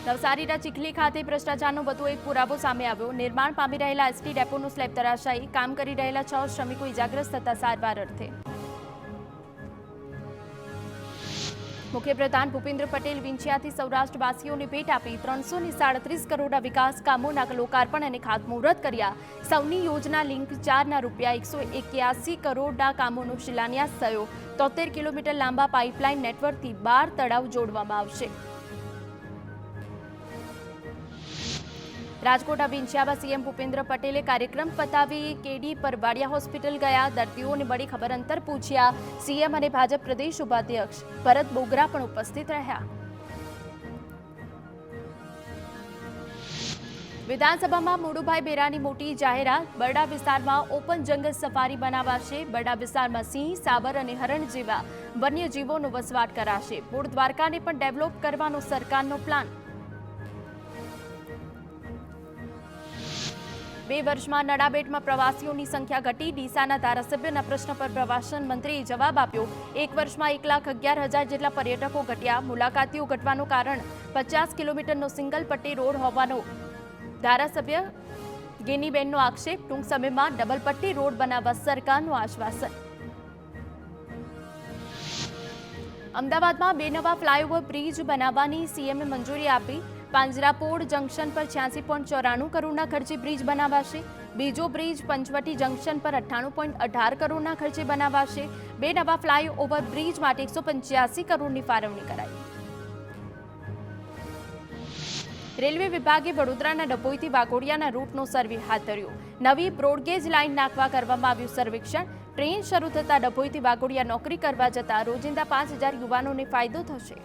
નવસારીના ચીખલી ખાતે ભ્રષ્ટાચારનો વધુ એક પુરાવો સામે આવ્યો। નિર્માણ પામી રહેલા એસટી ડેપોનું સ્લેબ ધરાશાયી, કામ કરી રહેલા 6 શ્રમિકો ઇજાગ્રસ્ત થતા સારવાર અર્થે। મુખ્યપ્રધાન ભૂપેન્દ્ર પટેલ વિંછિયાથી સૌરાષ્ટ્રવાસીઓને ભેટ આપી 337 કરોડના વિકાસ કામોના લોકાર્પણ અને ખાતમુહૂર્ત કર્યા। સૌની યોજના લિંક 4ના રૂપિયા 181 કરોડના કામોનો શિલાન્યાસ થયો। 73 કિલોમીટર લાંબા પાઇપલાઇન નેટવર્કથી 12 તળાવ જોડવામાં આવશે। રાજકોટના વિંછિયામાં સીએમ ભૂપેન્દ્ર પટેલે કાર્યક્રમ પતાવી કેડી પરવાડિયા હોસ્પિટલ ગયા। દર્દીઓને મળી ખબર અંતર પૂછ્યા। સીએમ અને ભાજપ પ્રદેશ ઉપાધ્યક્ષ ભરત બોગરા પણ ઉપસ્થિત રહ્યા। વિધાનસભામાં મોડુભાઈ બેરાની મોટી જાહેરાત। બરડા વિસ્તારમાં ઓપન જંગલ સફારી બનાવાશે। બરડા વિસ્તારમાં સિંહ, સાબર અને હરણ જેવા વન્યજીવોનો વસવાટ કરાશે। મૂળ દ્વારકાને પણ ડેવલપ કરવાનો સરકારનો પ્લાન। 2 વર્ષમાં નડાબેટમાં પ્રવાસીઓની સંખ્યા ઘટી। ડીસાના ધારાસભ્યના પ્રશ્ન પર પ્રવાસન મંત્રીએ જવાબ આપ્યો। 1 વર્ષમાં 1,11,000 જેટલા પર્યટકો ઘટ્યા। મુલાકાતીઓ ઘટવાનું કારણ 50 કિલોમીટરનો સિંગલ પટ્ટી રોડ હોવાનો ધારાસભ્ય ગેનીબેનનો આક્ષેપ। ટૂંક સમયમાં ડબલ પટ્ટી રોડ બનાવવા સરકારનું આશ્વાસન। અમદાવાદમાં 2 નવા ફ્લાયઓવર બ્રિજ બનાવવાની સીએમએ મંજૂરી આપી। પાંજરાપોળ જંકશન પર 86.94 કરોડના ખર્ચે બ્રિજ બનાવાશે। બીજો બ્રિજ પંચવટી જંકશન પર 98.18 કરોડના ખર્ચે બનાવાશે। 2 નવા ફ્લાયઓવર બ્રિજ માટે 185 કરોડની ફાળવણી કરાઈ। રેલવે વિભાગે વડોદરાના ડભોઈથી વાઘોડિયાના રૂટનો સર્વે હાથ ધર્યો। નવી બ્રોડગેજ લાઇન નાખવા કરવામાં આવ્યું સર્વેક્ષણ। ટ્રેન શરૂ થતાં ડભોઈથી વાઘોડિયા નોકરી કરવા જતા રોજિંદા 5,000 યુવાનોને ફાયદો થશે।